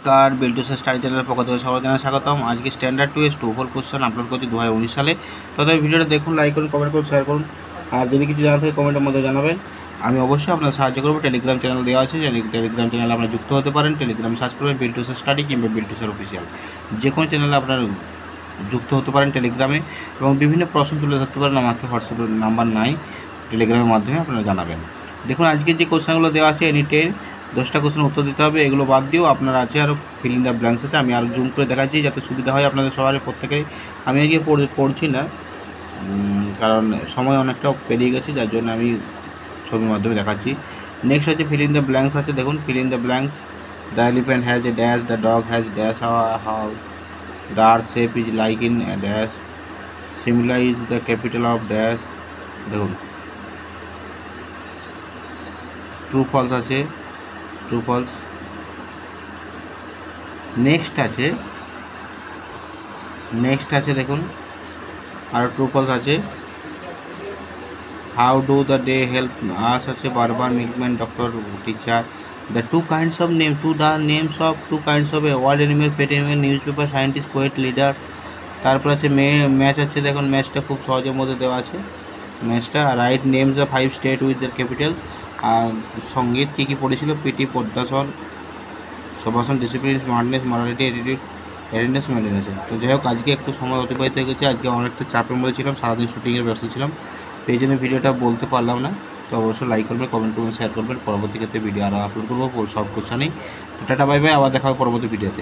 নমস্কার, বিল্টুস স্টাডি চ্যানেলের পক্ষ থেকে সবাই জানাই স্বাগতম। আজকে স্ট্যান্ডার্ড 2 এর ট্রু ফল কোশ্চেন আপলোড করছি 2019 সালে। তবে ভিডিওটা দেখুন, লাইক করুন, কমেন্ট করুন, শেয়ার করুন। আর যদি কিছু জানা থাকে কমেন্টের মধ্যে জানাবেন, আমি অবশ্যই আপনার সাহায্য করবো। টেলিগ্রাম চ্যানেল দেওয়া আছে, টেলিগ্রাম চ্যানেলে আপনারা যুক্ত হতে পারেন। টেলিগ্রাম সার্চ করবেন বিল্টুস স্টাডি কিংবা বিল্টুসের অফিসিয়াল, যে কোনো চ্যানেলে আপনারা যুক্ত হতে পারেন টেলিগ্রামে, এবং বিভিন্ন প্রশ্ন তুলে ধরতে পারেন। আমাকে হোয়াটসঅ্যাপের নাম্বার নাই, টেলিগ্রামের মাধ্যমে আপনারা জানাবেন। দেখুন, আজকে যে কোশ্চেনগুলো দেওয়া আছে এনি 10টা কোশ্চেন উত্তর দিতে হবে। এগুলো বাদ দিয়েও আপনারা আছে আরও ফিল ইন দ্য ব্ল্যাঙ্কস আছে, আমি আরও জুম করে দেখাচ্ছি যাতে সুবিধা হয় আপনাদের সবার প্রত্যেকেরই। আমি আজকে পড়ছি না, কারণ সময় অনেকটা পেরিয়ে গেছে, যার জন্য আমি ছবির মাধ্যমে দেখাচ্ছি। নেক্সট হচ্ছে ফিল ইন দ্য ব্ল্যাঙ্কস আছে। দেখুন, fill in the blanks. The elephant has a dash, the dog has dash, how the earth shape is like in a dash, Shimla is the capital of dash. দেখুন, true false আছে, true false. Next আছে দেখুন, আর true false আছে। How do the day help us আছে, barber, milkman, doctor, teacher. The two kinds of name, the names of two kinds of a world animal, pet animal, news paper, scientist, poet, leaders. তারপর আছে match আছে। দেখুন, ম্যাচটা খুব সহজের মধ্যে দেওয়া আছে। ম্যাচটা right names the 5 state with the capital. আর সঙ্গীত কী কী পড়েছিল? পিটি, পদ্মাসন, সবাসন, discipline, smartness, morality, attendance, maintenance. তো যাই হোক, আজকে একটু সময় অতিবাহিত হয়ে গেছে। আজকে অনেকটা চাপের মধ্যে ছিলাম, সারাদিন শুটিংয়ের ব্যস্ত ছিলাম, তো এই জন্য ভিডিওটা বলতে পারলাম না। তো অবশ্যই লাইক করবেন, কমেন্ট করবেন, শেয়ার করবেন। পরবর্তী ক্ষেত্রে ভিডিও আরও আপলোড করবো সব কোশ্চেনেই। টাটা, বাই বাই, আবার দেখা হবে পরবর্তী ভিডিওতে।